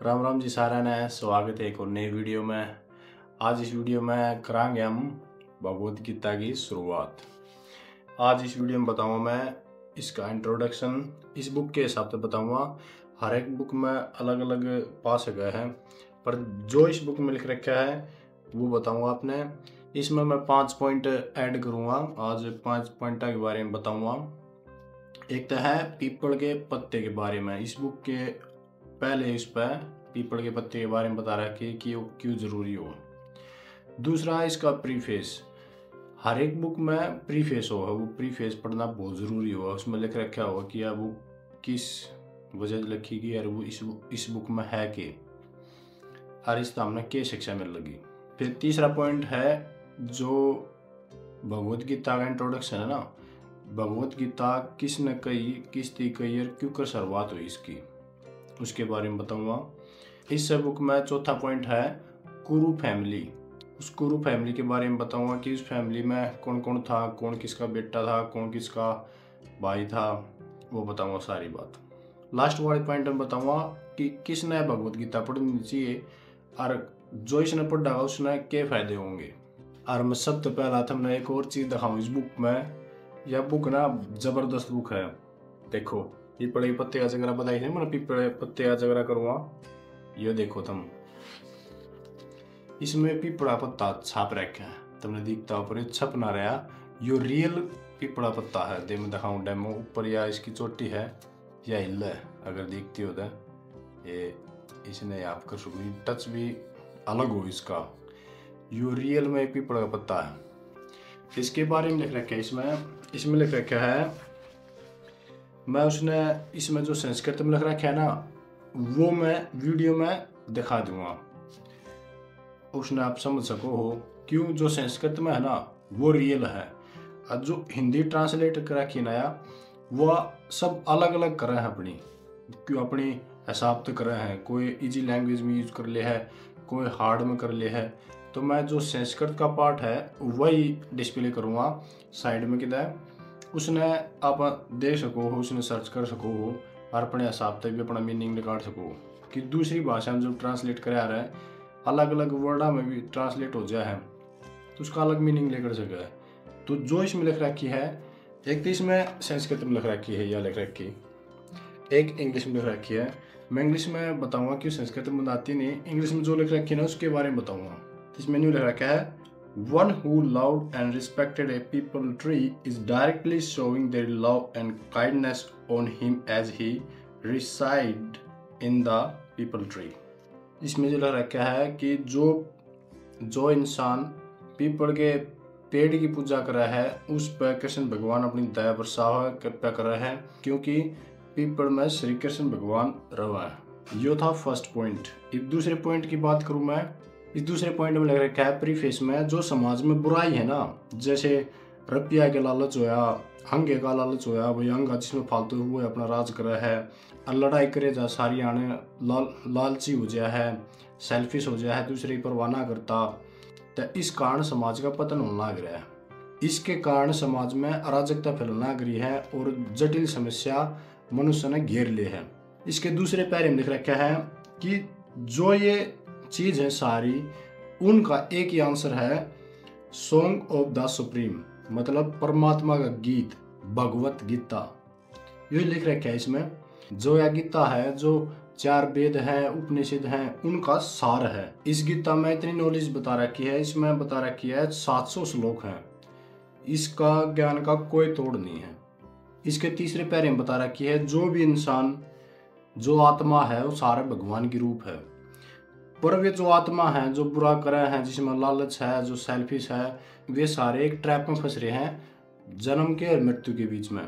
राम राम जी सारा ने स्वागत है एक और नई वीडियो में। आज इस वीडियो में करांगे हम भगवत गीता की शुरुआत। आज इस वीडियो में बताऊंगा मैं इसका इंट्रोडक्शन, इस बुक के हिसाब से बताऊंगा। हर एक बुक में अलग अलग पा सके हैं, पर जो इस बुक में लिख रखा है वो बताऊंगा आपने। इसमें मैं 5 पॉइंट ऐड करूंगा। आज 5 पॉइंट के बारे में बताऊंगा। एक तो है पीपल के पत्ते के बारे में। इस बुक के पहले इस पर पीपल के पत्ते के बारे में बता रहा है कि वो क्यों जरूरी हो। दूसरा है इसका प्रीफेस। हर एक बुक में प्रीफेस होगा, वो प्रीफेस पढ़ना बहुत जरूरी होगा। उसमें लिख रखा होगा कि यह बुक किस वजह से लिखी गई और वो इस बुक में है कि और इस हमने के शिक्षा में लगी। फिर तीसरा पॉइंट है जो भगवत गीता का इंट्रोडक्शन है ना, भगवत गीता किसने कही, किस थी कही और क्यों कर शुरुआत हुई इसकी, उसके बारे में बताऊंगा। इस बुक में चौथा पॉइंट है कुरु फैमिली। उस कुरु फैमिली के बारे में बताऊंगा कि उस फैमिली में कौन कौन था, कौन किसका बेटा था, कौन किसका भाई था, वो बताऊंगा सारी बात। लास्ट वाले पॉइंट में बताऊंगा कि किसने भगवत गीता पढ़नी चाहिए और जो इसने पढ़ा उसने क्या फायदे होंगे। और मैं सबसे पहला तुमने एक और चीज दिखाऊं इस बुक में। यह बुक ना जबरदस्त बुक है। देखो पीपल के पत्ते का जगरा बताई थी मैंने, पीपल पत्ते का जगरा करूँगा। ये देखो तुम, इसमें पीपड़ा पत्ता छाप रखा है, तुमने दिखता ऊपर छप ना रहा। यो रियल पीपड़ा पत्ता है। दे मैं दिखाऊं डेमो। ऊपर या इसकी चोटी है या हिल है, अगर दिखती हो तो ये इसने आप कर सकूँ। टच भी अलग हो इसका। यो रियल में पीपड़ा का पत्ता है। इसके बारे में लिख रखा है इसमें लिख रखा है। मैं उसने इसमें जो संस्कृत में लिख रखा है ना, वो मैं वीडियो में दिखा दूंगा, उसने आप समझ सको हो क्यों जो संस्कृत में है ना वो रियल है और जो हिंदी ट्रांसलेट कर रखी ना वह सब अलग अलग कर रहे हैं अपनी, क्यों अपनी हिसाब से कर रहे हैं। कोई इजी लैंग्वेज में यूज कर ले है, कोई हार्ड में कर ले है। तो मैं जो संस्कृत का पार्ट है वही डिस्प्ले करूँगा साइड में किधर, उसने आप देख सको हो, उसने सर्च कर सको हो और अपने हिसाब से भी अपना मीनिंग निकाल सको कि दूसरी भाषा में जो ट्रांसलेट करा रहा है अलग अलग वर्डा में भी ट्रांसलेट हो जाए है तो उसका अलग मीनिंग लेकर सके। तो जो इसमें लिख रखी है, एक तो इसमें संस्कृत में लिख रखी है या लिख रखी, एक इंग्लिश में लिख रखी है। मैं इंग्लिश में बताऊंगा कि संस्कृत में आती नहीं, इंग्लिश में जो लिख रखी है ना उसके बारे में बताऊंगा। इसमें न्यू लिख रखा है One who loved and respected a people tree is directly showing their love and kindness on him as he reside in the people tree। इसमें जो लिख रखा है कि जो इंसान पीपल के पेड़ की पूजा कर रहा है उस पर कृष्ण भगवान अपनी दया बरसाव कृपया कर रहे हैं, क्योंकि पीपल में श्री कृष्ण भगवान रवा है। यो था फर्स्ट पॉइंट। एक दूसरे पॉइंट की बात करूं मैं, इस दूसरे पॉइंट में लग रखा है प्रीफेस में जो समाज में बुराई है ना, जैसे रुपया के लालच होया, हंगे का लालच होया, वही हंगा जिसमें फालतू हुए अपना राज कर रहा है और लड़ाई करे जा सारी आने लालची हो जाए है, सेल्फिश हो जाए है, दूसरे पर वाना करता। तो इस कारण समाज का पतन होने लग रहा है। इसके कारण समाज में अराजकता फैलने लग रही है और जटिल समस्या मनुष्य ने घेर ले है। इसके दूसरे पैरे में लिख रखा है कि जो ये चीज है सारी, उनका एक ही आंसर है सॉन्ग ऑफ द सुप्रीम, मतलब परमात्मा का गीत भगवत गीता। ये लिख रखा है इसमें। जो यह गीता है, जो 4 वेद हैं, उपनिषद हैं, उनका सार है। इस गीता में इतनी नॉलेज बता रखी है, इसमें बता रखी है 700 श्लोक हैं। इसका ज्ञान का कोई तोड़ नहीं है। इसके तीसरे पैरे में बता रखी है जो भी इंसान, जो आत्मा है वो सारे भगवान की रूप है। पर वे जो आत्मा है जो बुरा करे हैं, जिसमें लालच है, जो सेल्फिश है, वे सारे एक ट्रैप में फंस रहे हैं जन्म के और मृत्यु के बीच में।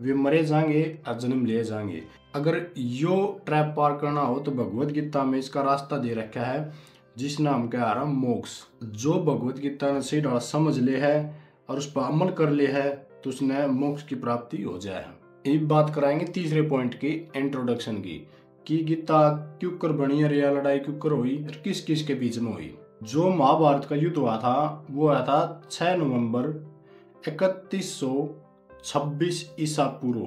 वे मरे जाएंगे और जन्म ले जाएंगे। अगर यो ट्रैप पार करना हो तो भगवत गीता में इसका रास्ता दे रखा है, जिस नाम का आ रहा मोक्ष। जो भगवत गीता ने सही ढंग समझ ले है और उस पर अमल कर ले है तो उसने मोक्ष की प्राप्ति हो जाए। एक बात कराएंगे तीसरे पॉइंट की, इंट्रोडक्शन की, कि गीता क्यों कर बनी और यह लड़ाई क्यों कर हुई और किस किस के बीच में हुई। जो महाभारत का युद्ध हुआ था वो हुआ था 6 नवंबर 3126 ईसा पूर्व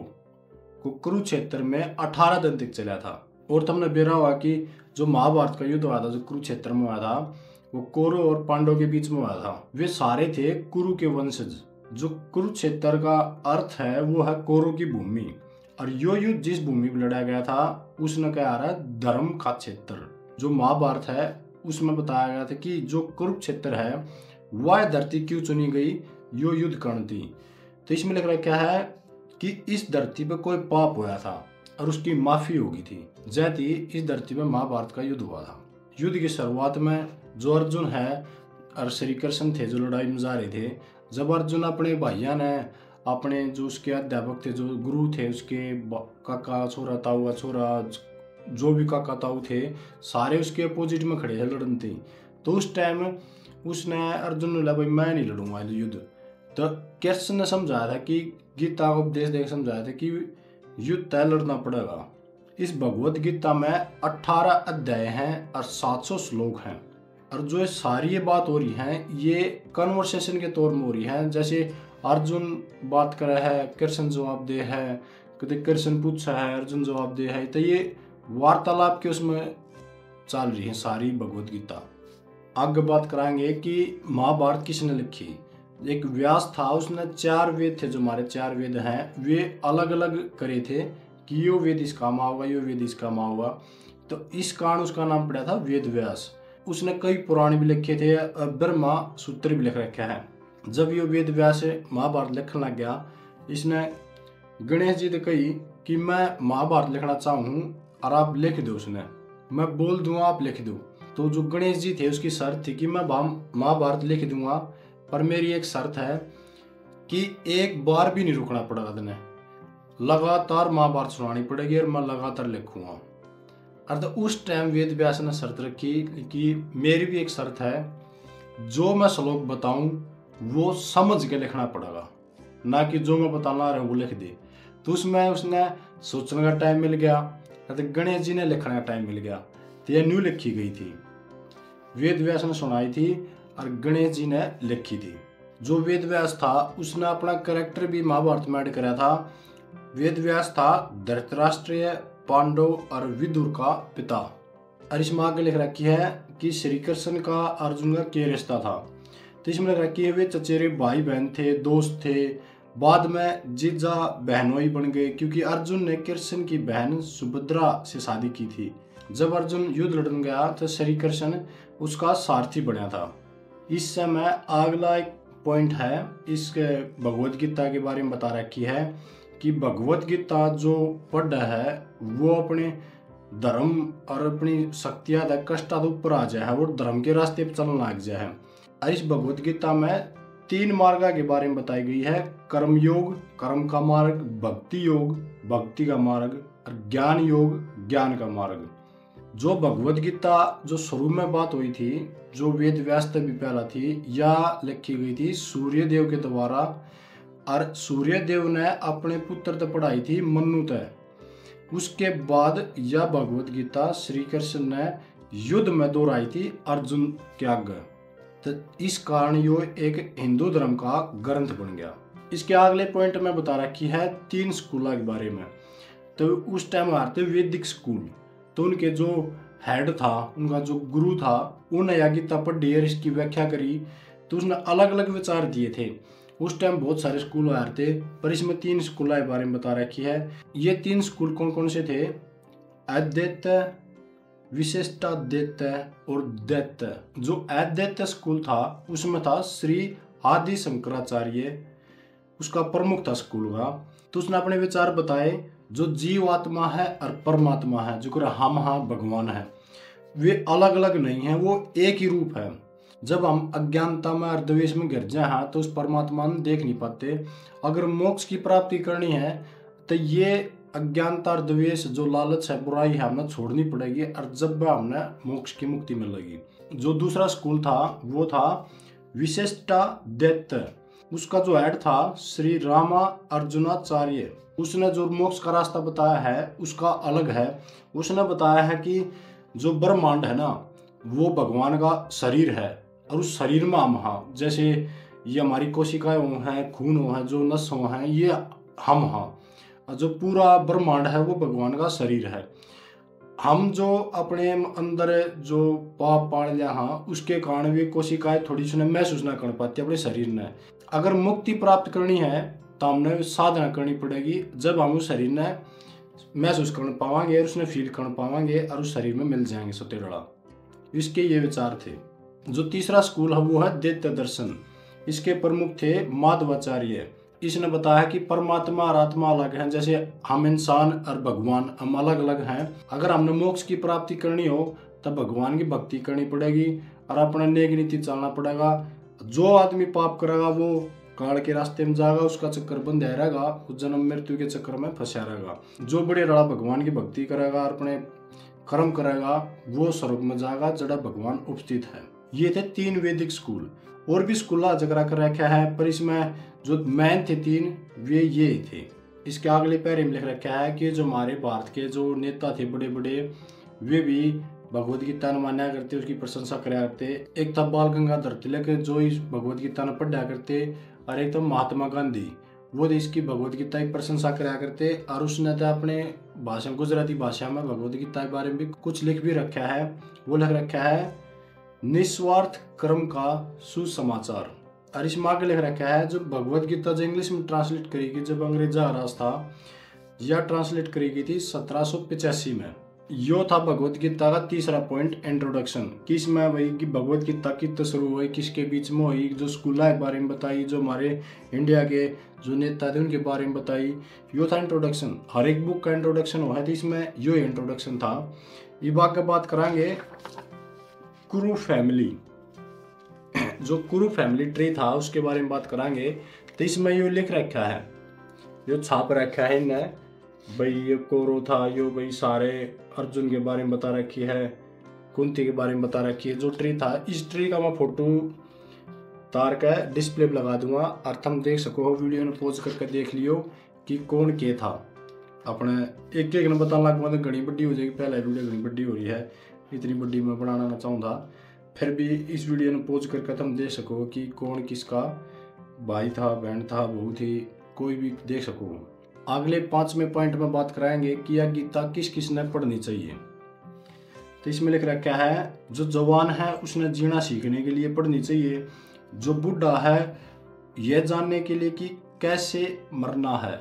को कुरुक्षेत्र में 18 दिन तक चला था। और तुमने बेरा हुआ कि जो महाभारत का युद्ध हुआ था, जो कुरुक्षेत्र में हुआ था, वो कौरव और पांडव के बीच में हुआ था। वे सारे थे कुरु के वंशज। जो कुरुक्षेत्र का अर्थ है वो है कौरव की भूमि, और यो युद्ध जिस भूमि पर लड़ा गया था उसने क्या आ रहा है, धर्म का क्षेत्र। जो महाभारत है उसमें बताया गया था कि जो कुरुक्षेत्र है वह धरती क्यों चुनी गई यो युद्ध कर्ण थी। तो इसमें लिख रहा क्या है कि इस धरती पे कोई पाप हुआ था और उसकी माफी होगी थी, जैती इस धरती में महाभारत का युद्ध हुआ था। युद्ध की शुरुआत में जो अर्जुन है और श्री कृष्ण थे जो लड़ाई में जा रहे थे, जब अर्जुन अपने भाइयों ने, अपने जो उसके अध्यापक थे, जो गुरु थे, उसके काका छोरा, ताऊ छोरा, जो भी काका ताऊ थे, सारे उसके अपोजिट में खड़े थे लड़न थे। तो उस टाइम उसने अर्जुन ने बोला भाई मैं नहीं लड़ूंगा युद्ध। तो कृष्ण ने समझाया था कि गीता को उपदेश देकर समझाया था कि युद्ध तय लड़ना पड़ेगा। इस भगवत गीता में 18 अध्याय हैं और 700 श्लोक हैं, और जो सारी ये बात हो रही है ये कन्वर्सेशन के तौर में हो रही है। जैसे अर्जुन बात कर रहा है, कृष्ण जवाब दे है, कभी कृष्ण पूछा है, अर्जुन जवाब दे है, तो ये वार्तालाप के उसमें चल रही है सारी भगवत गीता। आगे बात कराएंगे कि महाभारत किसने लिखी। एक व्यास था, उसने 4 वेद थे, जो हमारे 4 वेद हैं, वे अलग अलग करे थे कि यो वेद इस काम आऊगा, यो वेद इस काम आऊगा। तो इस कारण उसका नाम पड़ा था वेद व्यास। उसने कई पुराण भी लिखे थे, ब्रह्मा सूत्र भी लिख रखे हैं। जब ये वेद व्यास महाभारत लिखने लग गया, इसने गणेश जी से कही कि मैं महाभारत लिखना चाहूँ और आप लिख दो। उसने, मैं बोल दूंगा आप लिख दो। तो जो गणेश जी थे उसकी शर्त थी कि मैं महाभारत लिख दूंगा, पर मेरी एक शर्त है कि एक बार भी नहीं रुकना पड़ेगा, तुम्हें लगातार महाभारत सुनानी पड़ेगी और मैं लगातार लिखूंगा। और तो उस टाइम वेद व्यास ने शर्त रखी कि मेरी भी एक शर्त है, जो मैं श्लोक बताऊं वो समझ के लिखना पड़ेगा, ना कि जो मैं बताना रहा हूँ वो लिख दे। तो उसमें उसने सोचने का टाइम मिल गया, तो गणेश जी ने लिखने का टाइम मिल गया। तो यह न्यू लिखी गई थी, वेद व्यास ने सुनाई थी और गणेश जी ने लिखी थी। जो वेद व्यास था उसने अपना कैरेक्टर भी महाभारत में ऐड कराया था। वेद व्यास था धृतराष्ट्र, पांडव और विदुर का पिता। और इसमें आगे लिख रखी है कि श्री कृष्ण का अर्जुन का क्या रिश्ता था। तो इसमें लिख रखी है वे चचेरे भाई बहन थे, दोस्त थे, बाद में जीजा बहनोई बन गए, क्योंकि अर्जुन ने कृष्ण की बहन सुभद्रा से शादी की थी। जब अर्जुन युद्ध लड़ने गया तो श्री कृष्ण उसका सारथी बना था। इस समय अगला एक पॉइंट है, इस भगवत गीता के बारे में बता रखी है कि भगवत गीता जो पढ़ है वो अपने धर्म और अपनी शक्तियां कष्ट ऊपर आ जाए और धर्म के रास्ते पर चलने लग जाए। और इस भगवत गीता में 3 मार्ग के बारे में बताई गई है, कर्म योग, कर्म का मार्ग, भक्ति योग, भक्ति का मार्ग, और ज्ञान योग, ज्ञान का मार्ग। जो भगवत गीता जो शुरू में बात हुई थी, जो वेद व्यास भी पहला थी, या लिखी गई थी सूर्य देव के द्वारा, और सूर्य देव ने अपने पुत्र तक पढ़ाई थी मनु तक। उसके बाद यह भगवत गीता श्री कृष्ण ने युद्ध में दोहराई थी अर्जुन के आगे। तो इस कारण यो एक हिंदू धर्म का ग्रंथ बन गया। इसके अगले पॉइंट में बता रखी है 3 स्कूलों के बारे में। तो उस टाइम आते वैदिक स्कूल, तो उनके जो हेड था, उनका जो गुरु था, उन्हें यह गीता पढ़ी और इसकी व्याख्या करी। तो उसने अलग अलग विचार दिए थे। उस टाइम बहुत सारे स्कूल आए थे, पर इसमें 3 स्कूलों के बारे में बता रखी है। ये 3 स्कूल कौन कौन से थे? अद्वैत, विशिष्टाद्वैत और द्वैत। जो अद्वैत स्कूल था उसमें था श्री आदि शंकराचार्य, उसका प्रमुख था स्कूल का। तो उसने अपने विचार बताए, जो जीव आत्मा है और परमात्मा है, जो हम हाँ भगवान है, वे अलग अलग नहीं है, वो एक ही रूप है। जब हम अज्ञानता में और द्वेष में गिर जाए हैं तो उस परमात्मा को देख नहीं पाते। अगर मोक्ष की प्राप्ति करनी है तो ये अज्ञानता और द्वेष, जो लालच है, बुराई है, हमें छोड़नी पड़ेगी, और जब हमने मोक्ष की मुक्ति मिलेगी। जो दूसरा स्कूल था वो था विशिष्टाद्वैत। उसका जो हेड था श्री रामा अर्जुनाचार्य। उसने जो मोक्ष का रास्ता बताया है उसका अलग है। उसने बताया है कि जो ब्रह्मांड है ना वो भगवान का शरीर है, और उस शरीर में हम हाँ, जैसे ये हमारी कोशिकाएं हैं, खून हो है, जो नस हो हैं, ये हम हाँ, जो पूरा ब्रह्मांड है वो भगवान का शरीर है। हम जो अपने अंदर जो पाप पाड़ लिया हाँ उसके कारण भी कोशिकाएं थोड़ी सी महसूस ना कर पाती अपने शरीर ने। अगर मुक्ति प्राप्त करनी है तो हमने साधना करनी पड़ेगी। जब हम उस शरीर ने महसूस कर पावांगे और उसने फील कर पावांगे और उस शरीर में मिल जाएंगे सतेड़ा। इसके ये विचार थे। जो तीसरा स्कूल है वो है दैत्य दर्शन। इसके प्रमुख थे माधवाचार्य। इसने बताया कि परमात्मा और आत्मा अलग हैं, जैसे हम इंसान और भगवान हम अलग अलग हैं। अगर हमने मोक्ष की प्राप्ति करनी हो तब भगवान की भक्ति करनी पड़ेगी और अपना नेक नीति चलना पड़ेगा। जो आदमी पाप करेगा वो काल के रास्ते में जाएगा, उसका चक्कर बंद रहेगा, उस जन्म मृत्यु के चक्कर में फंसा रहेगा। जो बड़े रड़ा भगवान की भक्ति करेगा और अपने कर्म करेगा वो स्वर्ग में जाएगा जड़ा भगवान उपस्थित है। ये थे 3 वैदिक स्कूल। और भी स्कूल जगह कर रखा है, पर इसमें जो मेन थे 3 वे ये थे। इसके अगले पैरे में लिख रखा है कि जो हमारे भारत के जो नेता थे बड़े बड़े वे भी भगवद गीता ने माना करते, उसकी प्रशंसा कराया करते। एक था बाल गंगाधर तिलक जो इस भगवद गीता ने पढ़ा करते, और एक तो महात्मा गांधी वो इसकी भगवद गीता की प्रशंसा कराया करते। और उसने तो अपने भाषा गुजराती भाषा में भगवद गीता के बारे में भी कुछ लिख भी रखा है। वो लिख रखा है निस्वार्थ कर्म का सुसमाचार। और इसमें आगे लिख रखा है जो भगवद गीता जो इंग्लिश में ट्रांसलेट करी गई जब अंग्रेजा राज था, यह ट्रांसलेट करी गई थी 1785 में। यो था भगवद गीता का तीसरा पॉइंट इंट्रोडक्शन। किस में वही कि भगवद गीता कित शुरू हुई, किसके बीच में हुई, जो स्कूल के बारे में बताई, जो हमारे इंडिया के जो नेता थे उनके बारे में बताई। यो था इंट्रोडक्शन। हर एक बुक का इंट्रोडक्शन हुआ था, इसमें यो इंट्रोडक्शन था। ये बात करांगे कुरु फैमिली। जो कुरु फैमिली ट्री था उसके बारे में बात करांगे। तो इसमें यो लिख रखा है, यो छाप रखा है इन्हें भाई ये कौरव था, यो भाई सारे अर्जुन के बारे में बता रखी है, कुंती के बारे में बता रखी है। जो ट्री था इस ट्री का मैं फोटो तार का डिस्प्ले पे लगा दूंगा और तुम देख सको वीडियो में पॉज करके देख लियो कि कौन के था। अपने एक एक ने बताना लग मतलब घनी बड्डी हो जाएगी, पहला वीडियो घनी बड्डी हो रही है, इतनी बड्डी मैं बनाना ना चाहूँगा। फिर भी इस वीडियो में पॉज करके तुम देख सको कि कौन किसका भाई था, बहन था, बहू थी, कोई भी देख सको। अगले 5वें पॉइंट में बात कराएंगे कि यह गीता किस किस ने पढ़नी चाहिए। तो इसमें लिख रखा है जो जवान है उसने जीना सीखने के लिए पढ़नी चाहिए, जो बूढ़ा है यह जानने के लिए कि कैसे मरना है,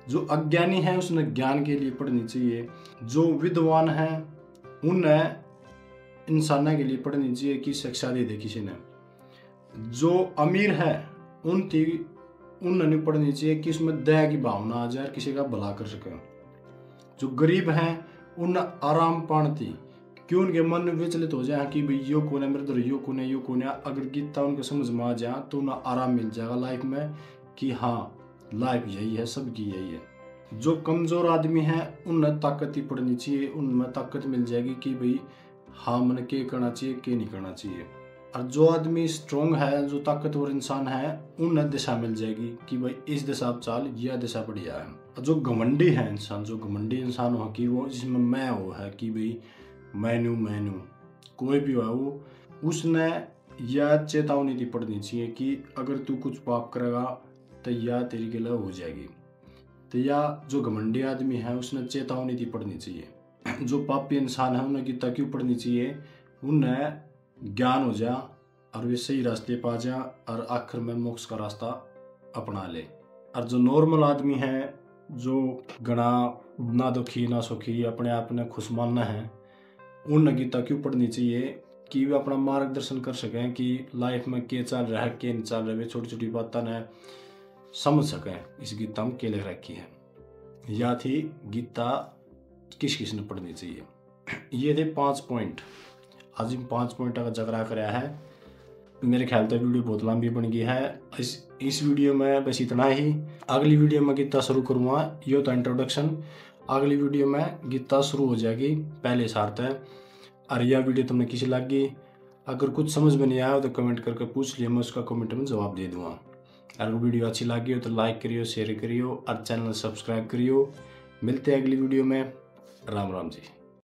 जो अज्ञानी है उसने ज्ञान के लिए पढ़नी चाहिए, जो विद्वान है उन्हें इंसानों के लिए पढ़नी चाहिए कि शिक्षा दे दे किसी ने, जो अमीर है उन्हें पढ़नी चाहिए कि उसमें दया की भावना आ जाए, किसी का भला कर सके, जो गरीब हैं उन्हें आराम पाणती कि उनके मन में विचलित हो जाए कि भाई यो कौन है मेरे तरह, यो कौन है, यो कौन है। अगर गीता उनके समझ में आ जाए तो उन्हें आराम मिल जाएगा लाइफ में कि हाँ लाइफ यही है, सबकी यही है। जो कमजोर आदमी है उन्हें ताकत ही पड़नी चाहिए, उनमें ताकत मिल जाएगी कि भाई हाँ मैंने के करना चाहिए के नहीं करना चाहिए। और जो आदमी स्ट्रोंग है, जो ताकतवर इंसान है, उन्हें दिशा मिल जाएगी कि भाई इस दिशा पर चाल, यह दिशा बढ़िया है। जो घमंडी है इंसान, जो घमंडी इंसान हो कि वो जिसमें मैं हो है कि भाई मैनू कोई भी हो वो, उसने यह चेतावनी दी पड़नी चाहिए कि अगर तू कुछ पाप करेगा तो यह तेरी के लिए हो जाएगी। तो यह जो घमंडी आदमी है उसने चेतावनी दी पड़नी चाहिए। जो पापी इंसान है उन्हें गीता क्यों पढ़नी चाहिए, उन्हें ज्ञान हो जा और वे सही रास्ते पा जा और आखिर में मोक्ष का रास्ता अपना ले। और जो नॉर्मल आदमी है, जो गणा ना दुखी ना सुखी, अपने आप ने खुश मानना है, उन्हें गीता क्यों पढ़नी चाहिए कि वे अपना मार्गदर्शन कर सकें कि लाइफ में क्या चल रहा है क्या नहीं चल रहा है, वे छोटी छोटी बातें ने समझ सकें। इस गीता में क्या लिख रखी है। यह थी गीता किस किस ने पढ़नी चाहिए। ये थे 5 पॉइंट। आज इन 5 पॉइंट का जगरा कराया है। मेरे ख्याल से वीडियो बहुत लंबी बन गई है। इस वीडियो में बस इतना ही। अगली वीडियो में गीता शुरू करूँगा, ये तो इंट्रोडक्शन। अगली वीडियो में गीता शुरू हो जाएगी पहले सार्थ है। और यह वीडियो तुमने किसी लगी, अगर कुछ समझ में नहीं आया तो कमेंट करके पूछ लिया, मैं उसका कमेंट में जवाब दे दूँगा। अगर वीडियो अच्छी लगी हो तो लाइक करियो, शेयर करियो और चैनल सब्सक्राइब करियो। मिलते हैं अगली वीडियो में। राम राम जी।